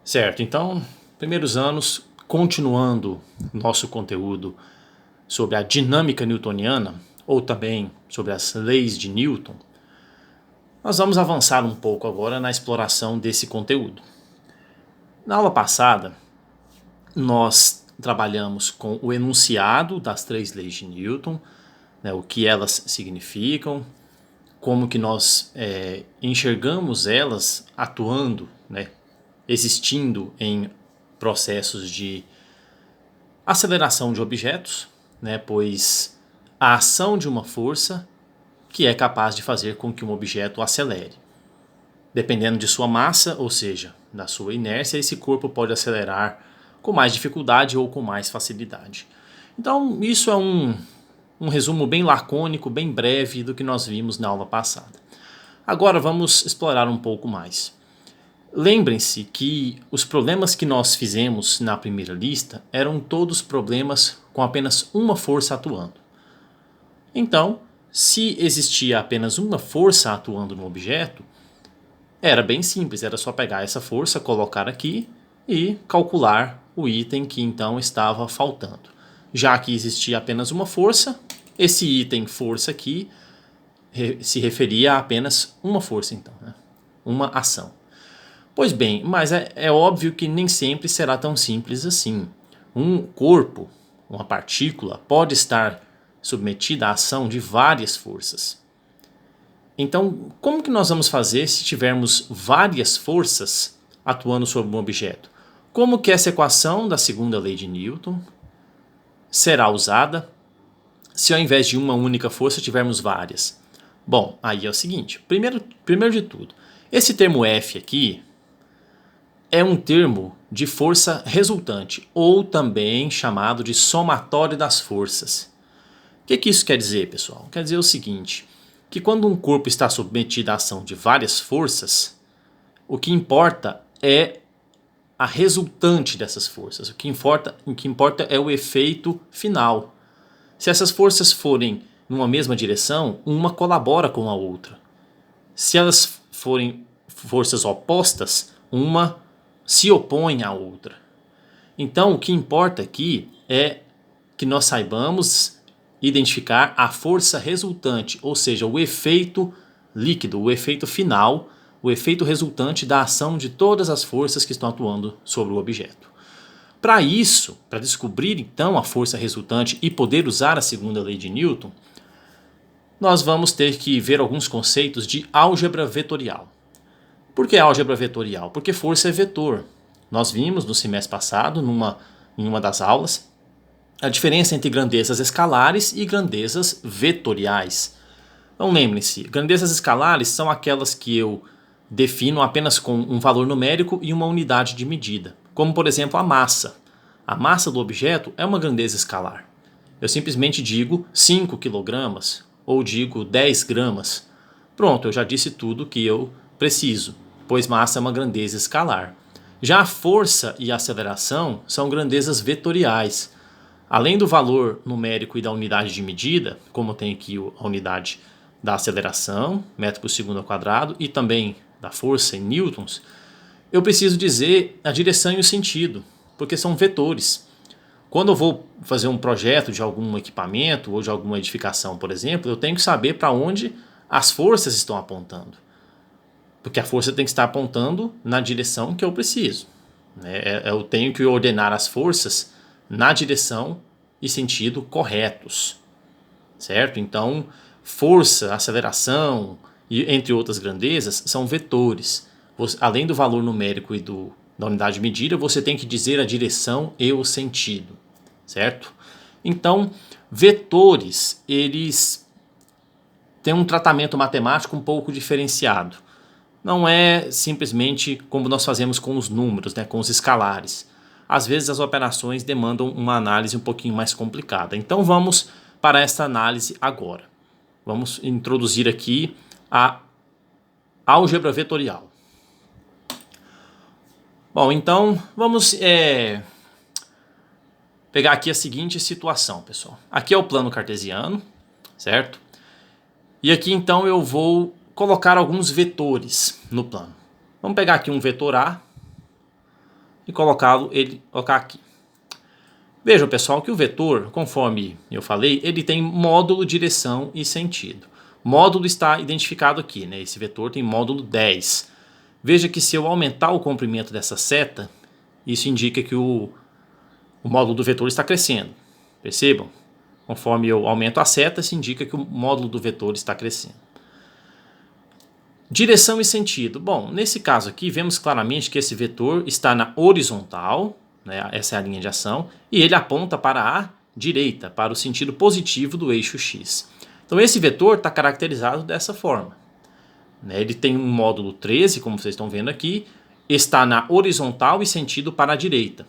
Certo, então, primeiros anos, continuando nosso conteúdo sobre a dinâmica newtoniana, ou também sobre as leis de Newton, nós vamos avançar um pouco agora na exploração desse conteúdo. Na aula passada, nós trabalhamos com o enunciado das três leis de Newton, né, o que elas significam, como que nós enxergamos elas atuando, né, existindo em processos de aceleração de objetos, né, pois a ação de uma força que é capaz de fazer com que um objeto acelere. Dependendo de sua massa, ou seja, da sua inércia, esse corpo pode acelerar com mais dificuldade ou com mais facilidade. Então, isso é um resumo bem lacônico, bem breve do que nós vimos na aula passada. Agora vamos explorar um pouco mais. Lembrem-se que os problemas que nós fizemos na primeira lista eram todos problemas com apenas uma força atuando. Então, se existia apenas uma força atuando no objeto, era bem simples, era só pegar essa força, colocar aqui e calcular o item que então estava faltando. Já que existia apenas uma força, esse item força aqui se referia a apenas uma força então, né? Uma ação. Pois bem, mas é óbvio que nem sempre será tão simples assim. Um corpo, uma partícula, pode estar submetida à ação de várias forças. Então, como que nós vamos fazer se tivermos várias forças atuando sobre um objeto? Como que essa equação da segunda lei de Newton será usada se ao invés de uma única força tivermos várias? Bom, aí é o seguinte, primeiro de tudo, esse termo F aqui é um termo de força resultante, ou também chamado de somatório das forças. O que isso quer dizer, pessoal? Quer dizer o seguinte, que quando um corpo está submetido à ação de várias forças, o que importa é a resultante dessas forças. O que importa é o efeito final. Se essas forças forem numa mesma direção, uma colabora com a outra. Se elas forem forças opostas, uma se opõe à outra. Então, o que importa aqui é que nós saibamos identificar a força resultante, ou seja, o efeito líquido, o efeito final, o efeito resultante da ação de todas as forças que estão atuando sobre o objeto. Para isso, para descobrir então a força resultante e poder usar a segunda lei de Newton, nós vamos ter que ver alguns conceitos de álgebra vetorial. Por que álgebra vetorial? Porque força é vetor. Nós vimos no semestre passado, em uma das aulas, a diferença entre grandezas escalares e grandezas vetoriais. Então lembrem-se, grandezas escalares são aquelas que eu defino apenas com um valor numérico e uma unidade de medida, como por exemplo a massa. A massa do objeto é uma grandeza escalar. Eu simplesmente digo 5 kg ou digo 10 gramas. Pronto, eu já disse tudo que eu preciso, pois massa é uma grandeza escalar. Já a força e a aceleração são grandezas vetoriais. Além do valor numérico e da unidade de medida, como tem aqui a unidade da aceleração, metro por segundo ao quadrado, e também da força em newtons, eu preciso dizer a direção e o sentido, porque são vetores. Quando eu vou fazer um projeto de algum equipamento ou de alguma edificação, por exemplo, eu tenho que saber para onde as forças estão apontando. Porque a força tem que estar apontando na direção que eu preciso. Eu tenho que ordenar as forças na direção e sentido corretos. Certo? Então, força, aceleração e entre outras grandezas são vetores. Além do valor numérico e da unidade de medida, você tem que dizer a direção e o sentido. Certo? Então, vetores, eles têm um tratamento matemático um pouco diferenciado. Não é simplesmente como nós fazemos com os números, né, com os escalares. Às vezes as operações demandam uma análise um pouquinho mais complicada. Então vamos para esta análise agora. Vamos introduzir aqui a álgebra vetorial. Bom, então vamos pegar aqui a seguinte situação, pessoal. Aqui é o plano cartesiano, certo? E aqui então eu vou colocar alguns vetores no plano. Vamos pegar aqui um vetor A, e colocar aqui. Vejam, pessoal, que o vetor, conforme eu falei, ele tem módulo, direção e sentido. Módulo está identificado aqui, né? Esse vetor tem módulo 10. Veja que se eu aumentar o comprimento dessa seta, isso indica que o módulo do vetor está crescendo. Percebam? Conforme eu aumento a seta, isso indica que o módulo do vetor está crescendo. Direção e sentido. Bom, nesse caso aqui, vemos claramente que esse vetor está na horizontal, né? Essa é a linha de ação, e ele aponta para a direita, para o sentido positivo do eixo X. Então esse vetor está caracterizado dessa forma. Ele tem um módulo 13, como vocês estão vendo aqui, está na horizontal e sentido para a direita.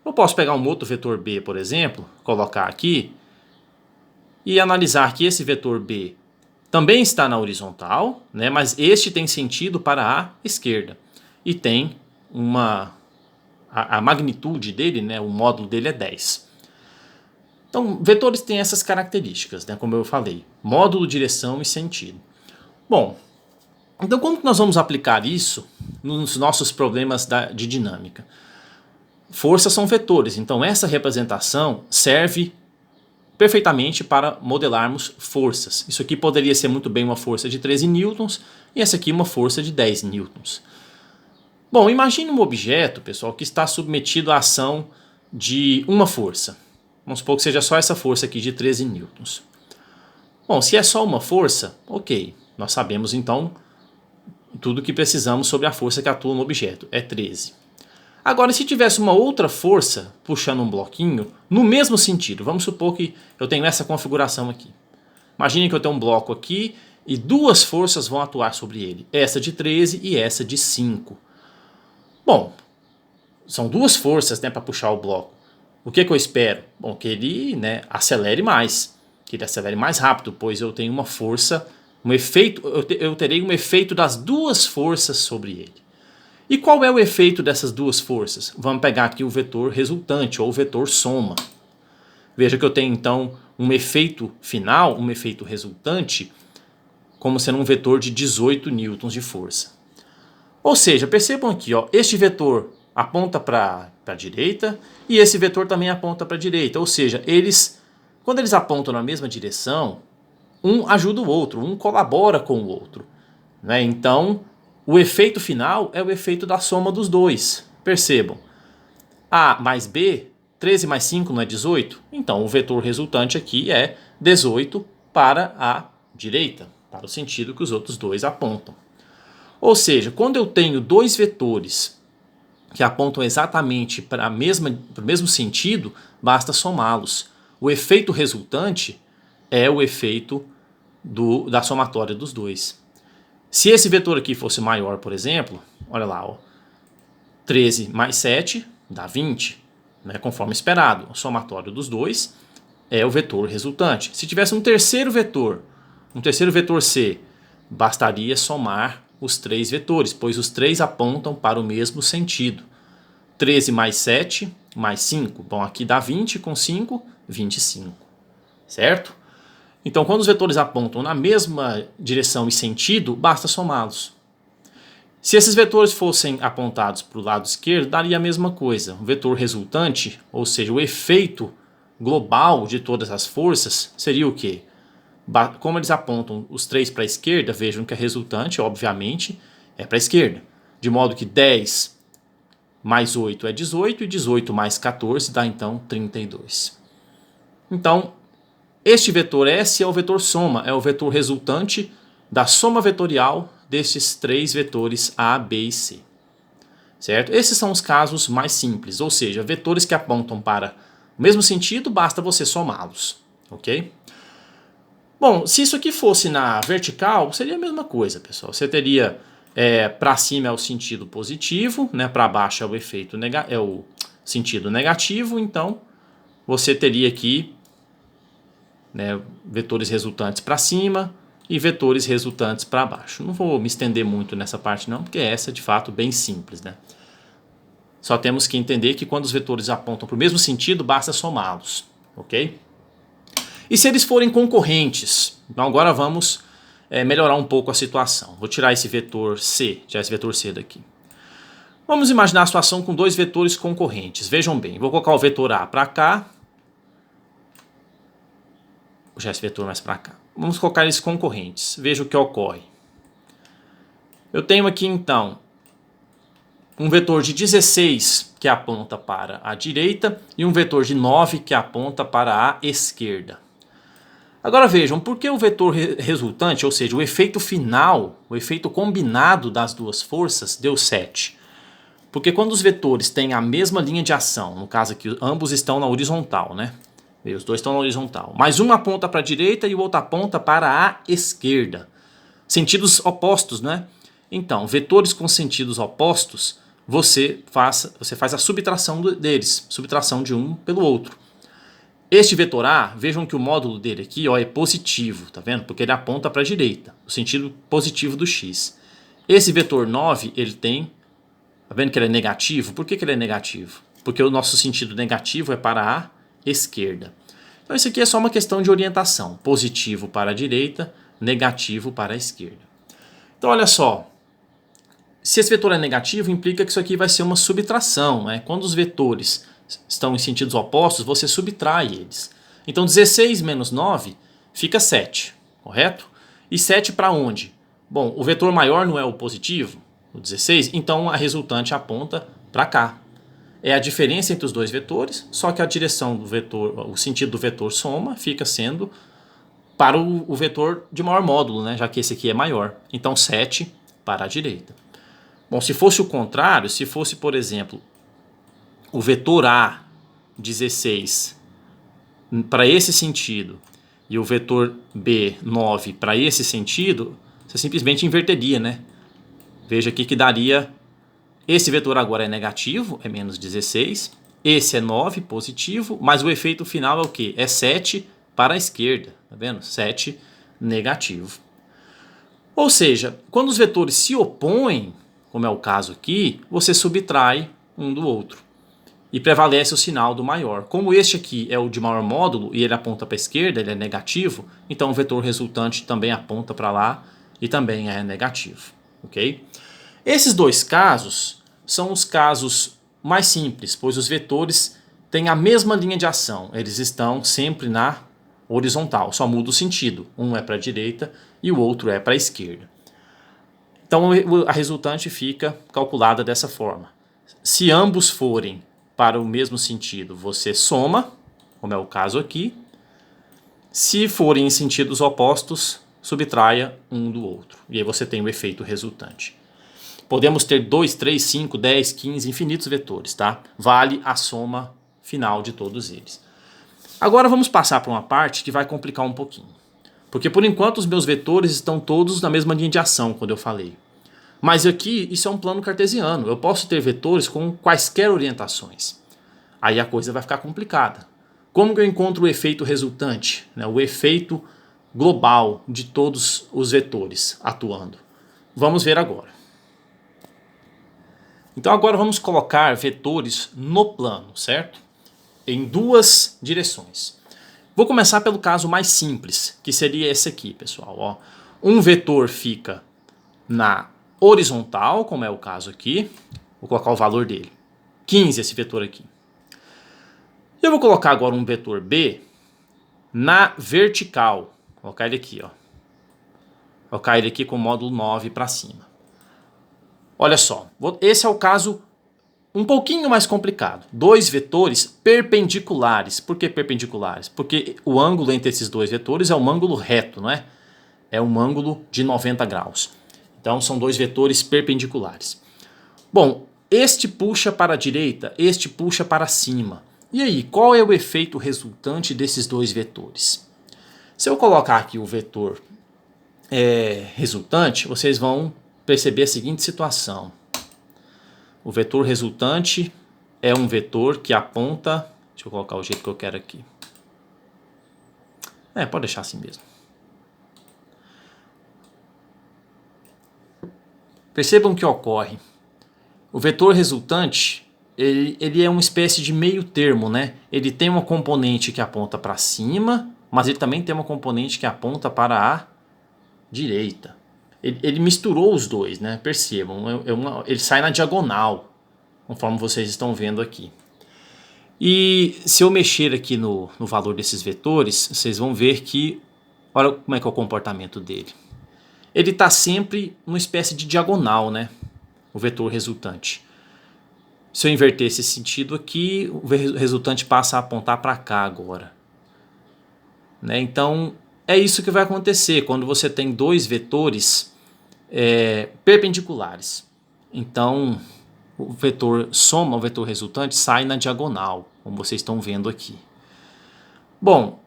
Eu posso pegar um outro vetor B, por exemplo, colocar aqui, e analisar que esse vetor B também está na horizontal, né, mas este tem sentido para a esquerda. E tem a magnitude dele, né, o módulo dele é 10. Então, vetores têm essas características, né, como eu falei. Módulo, direção e sentido. Bom, então como que nós vamos aplicar isso nos nossos problemas de dinâmica? Forças são vetores, então essa representação serve perfeitamente para modelarmos forças. Isso aqui poderia ser muito bem uma força de 13 newtons e essa aqui uma força de 10 newtons. Bom, imagine um objeto, pessoal, que está submetido à ação de uma força. Vamos supor que seja só essa força aqui de 13 newtons. Bom, se é só uma força, ok. Nós sabemos então tudo o que precisamos sobre a força que atua no objeto, é 13. Agora, se tivesse uma outra força puxando um bloquinho, no mesmo sentido, vamos supor que eu tenho essa configuração aqui. Imagine que eu tenho um bloco aqui e duas forças vão atuar sobre ele, essa de 13 e essa de 5. Bom, são duas forças, né, para puxar o bloco. O que eu espero? Bom, que ele, né, acelere mais, que ele acelere mais rápido, pois eu tenho uma força, um efeito, eu terei um efeito das duas forças sobre ele. E qual é o efeito dessas duas forças? Vamos pegar aqui o vetor resultante, ou o vetor soma. Veja que eu tenho então um efeito final, um efeito resultante, como sendo um vetor de 18 newtons de força. Ou seja, percebam aqui, ó, este vetor aponta para a direita e esse vetor também aponta para a direita. Ou seja, quando eles apontam na mesma direção, um ajuda o outro, um colabora com o outro, né? Então, o efeito final é o efeito da soma dos dois. Percebam. A mais B, 13 mais 5 não é 18? Então, o vetor resultante aqui é 18 para a direita, para o sentido que os outros dois apontam. Ou seja, quando eu tenho dois vetores que apontam exatamente para o mesmo sentido, basta somá-los. O efeito resultante é o efeito da somatória dos dois. Se esse vetor aqui fosse maior, por exemplo, olha lá, ó, 13 mais 7 dá 20, né, conforme esperado. O somatório dos dois é o vetor resultante. Se tivesse um terceiro vetor C, bastaria somar os três vetores, pois os três apontam para o mesmo sentido. 13 mais 7 mais 5, bom, aqui dá 20 com 5, 25, certo? Então, quando os vetores apontam na mesma direção e sentido, basta somá-los. Se esses vetores fossem apontados para o lado esquerdo, daria a mesma coisa. O vetor resultante, ou seja, o efeito global de todas as forças, seria o quê? Como eles apontam os três para a esquerda, vejam que a resultante, obviamente, é para a esquerda. De modo que 10 mais 8 é 18 e 18 mais 14 dá então 32. Então, este vetor S é o vetor soma, é o vetor resultante da soma vetorial destes três vetores A, B e C. Certo? Esses são os casos mais simples, ou seja, vetores que apontam para o mesmo sentido, basta você somá-los. Ok? Bom, se isso aqui fosse na vertical, seria a mesma coisa, pessoal. Você teria para cima é o sentido positivo, né? Para baixo é o efeito é o sentido negativo, então você teria aqui, né, vetores resultantes para cima e vetores resultantes para baixo. Não vou me estender muito nessa parte não, porque essa é de fato bem simples, né? Só temos que entender que quando os vetores apontam para o mesmo sentido, basta somá-los, ok? E se eles forem concorrentes? Então agora vamos melhorar um pouco a situação. Vou tirar esse vetor C, tirar esse vetor C daqui. Vamos imaginar a situação com dois vetores concorrentes. Vejam bem, vou colocar o vetor A para cá. Vou puxar esse vetor mais para cá. Vamos colocar eles concorrentes. Veja o que ocorre. Eu tenho aqui então um vetor de 16 que aponta para a direita e um vetor de 9 que aponta para a esquerda. Agora vejam, por que o vetor resultante, ou seja, o efeito final, o efeito combinado das duas forças, deu 7? Porque quando os vetores têm a mesma linha de ação, no caso aqui ambos estão na horizontal, né? Os dois estão na horizontal, mas um aponta para a direita e o outro aponta para a esquerda. Sentidos opostos, né? Então, vetores com sentidos opostos, você faz a subtração deles, subtração de um pelo outro. Este vetor A, vejam que o módulo dele aqui é positivo, tá vendo? Porque ele aponta para a direita, o sentido positivo do x. Esse vetor 9, ele tem, tá vendo que ele é negativo? Por que ele é negativo? Porque o nosso sentido negativo é para a esquerda. Então isso aqui é só uma questão de orientação, positivo para a direita, negativo para a esquerda. Então olha só, se esse vetor é negativo, implica que isso aqui vai ser uma subtração, né? Quando os vetores estão em sentidos opostos, você subtrai eles. Então 16 menos 9 fica 7, correto? E 7 para onde? Bom, o vetor maior não é o positivo, o 16, então a resultante aponta para cá. É a diferença entre os dois vetores, só que a direção do vetor, o sentido do vetor soma fica sendo para o vetor de maior módulo, né? Já que esse aqui é maior. Então 7 para a direita. Bom, se fosse o contrário, se fosse, por exemplo, o vetor A, 16, para esse sentido, e o vetor B, 9, para esse sentido, você simplesmente inverteria, né? Veja aqui que daria, esse vetor agora é negativo, é menos 16, esse é 9, positivo, mas o efeito final é o quê? É 7 para a esquerda, tá vendo? 7, negativo. Ou seja, quando os vetores se opõem, como é o caso aqui, você subtrai um do outro e prevalece o sinal do maior. Como este aqui é o de maior módulo e ele aponta para a esquerda, ele é negativo, então o vetor resultante também aponta para lá e também é negativo, ok? Esses dois casos são os casos mais simples, pois os vetores têm a mesma linha de ação, eles estão sempre na horizontal, só muda o sentido, um é para a direita e o outro é para a esquerda. Então a resultante fica calculada dessa forma. Se ambos forem para o mesmo sentido, você soma, como é o caso aqui. Se forem em sentidos opostos, subtraia um do outro. E aí você tem o efeito resultante. Podemos ter 2, 3, 5, 10, 15, infinitos vetores, tá? Vale a soma final de todos eles. Agora vamos passar para uma parte que vai complicar um pouquinho. Porque por enquanto os meus vetores estão todos na mesma linha de ação, quando eu falei. Mas aqui isso é um plano cartesiano. Eu posso ter vetores com quaisquer orientações. Aí a coisa vai ficar complicada. Como que eu encontro o efeito resultante? Né? O efeito global de todos os vetores atuando. Vamos ver agora. Então agora vamos colocar vetores no plano, certo? Em duas direções. Vou começar pelo caso mais simples, que seria esse aqui, pessoal. Ó. Um vetor fica na horizontal, como é o caso aqui. Vou colocar o valor dele. 15 esse vetor aqui. Eu vou colocar agora um vetor B na vertical. Vou colocar ele aqui, ó. Vou colocar ele aqui com o módulo 9 para cima. Olha só, esse é o caso um pouquinho mais complicado. Dois vetores perpendiculares. Por que perpendiculares? Porque o ângulo entre esses dois vetores é um ângulo reto, não é? É um ângulo de 90 graus. Então são dois vetores perpendiculares. Bom, este puxa para a direita, este puxa para cima. E aí, qual é o efeito resultante desses dois vetores? Se eu colocar aqui o vetor resultante, vocês vão perceber a seguinte situação. O vetor resultante é um vetor que aponta... Deixa eu colocar o jeito que eu quero aqui. Pode deixar assim mesmo. Percebam o que ocorre. O vetor resultante, ele é uma espécie de meio termo, né? Ele tem uma componente que aponta para cima, mas ele também tem uma componente que aponta para a direita. Ele misturou os dois, né? Percebam, ele sai na diagonal. conforme vocês estão vendo aqui. E se eu mexer aqui no valor desses vetores, vocês vão ver que, olha como é que é o comportamento dele. Ele está sempre numa espécie de diagonal, né? O vetor resultante. Se eu inverter esse sentido aqui, o resultante passa a apontar para cá agora. Né? Então, é isso que vai acontecer quando você tem dois vetores perpendiculares. Então, o vetor soma, o vetor resultante, sai na diagonal, como vocês estão vendo aqui. Bom,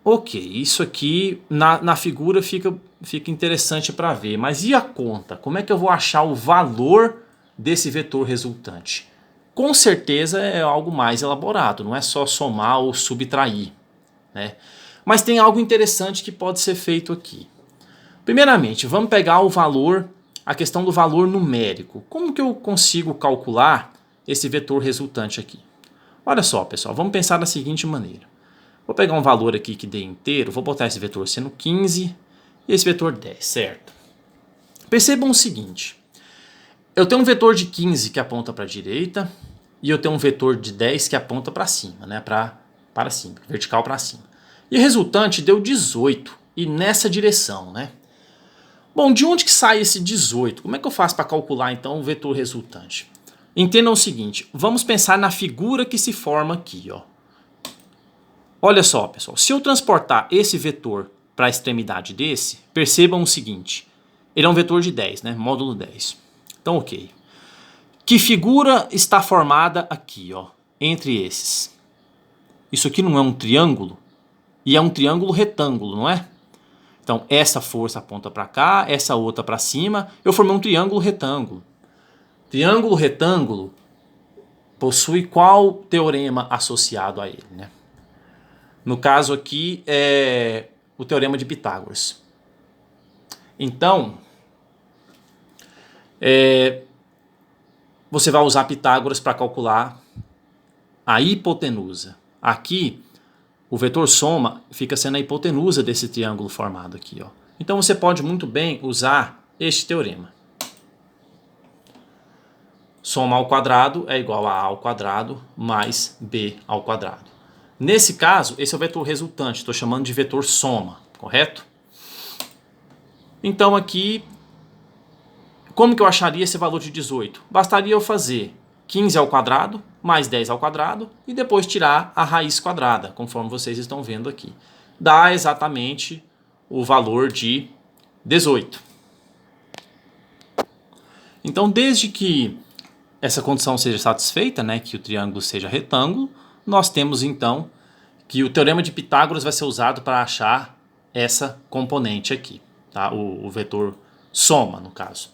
ok, isso aqui na figura fica interessante para ver, mas e a conta? Como é que eu vou achar o valor desse vetor resultante? Com certeza é algo mais elaborado, não é só somar ou subtrair, né? Mas tem algo interessante que pode ser feito aqui. Primeiramente, vamos pegar o valor, a questão do valor numérico. Como que eu consigo calcular esse vetor resultante aqui? Olha só, pessoal, vamos pensar da seguinte maneira. Vou pegar um valor aqui que dê inteiro, vou botar esse vetor sendo 15 e esse vetor 10, certo? Percebam o seguinte, eu tenho um vetor de 15 que aponta para a direita e eu tenho um vetor de 10 que aponta para cima, né? Para cima, vertical para cima. E o resultante deu 18 e nessa direção, né? Bom, de onde que sai esse 18? Como é que eu faço para calcular então o vetor resultante? Entendam o seguinte, vamos pensar na figura que se forma aqui, ó. Olha só, pessoal, se eu transportar esse vetor para a extremidade desse, percebam o seguinte, ele é um vetor de 10, né? Módulo 10. Então, ok. Que figura está formada aqui, ó, entre esses? Isso aqui não é um triângulo? E é um triângulo retângulo, não é? Então, essa força aponta para cá, essa outra para cima. Eu formei um triângulo retângulo. Triângulo retângulo possui qual teorema associado a ele, né? No caso aqui é o teorema de Pitágoras. Então, você vai usar Pitágoras para calcular a hipotenusa. Aqui, o vetor soma fica sendo a hipotenusa desse triângulo formado aqui, ó. Então você pode muito bem usar este teorema. Soma ao quadrado é igual a ao quadrado mais b ao quadrado. Nesse caso, esse é o vetor resultante, estou chamando de vetor soma, correto? Então aqui, como que eu acharia esse valor de 18? Bastaria eu fazer 15 ao quadrado mais 10 ao quadrado e depois tirar a raiz quadrada, conforme vocês estão vendo aqui. Dá exatamente o valor de 18. Então, desde que essa condição seja satisfeita, né, que o triângulo seja retângulo, nós temos então que o teorema de Pitágoras vai ser usado para achar essa componente aqui, tá? O vetor soma, no caso.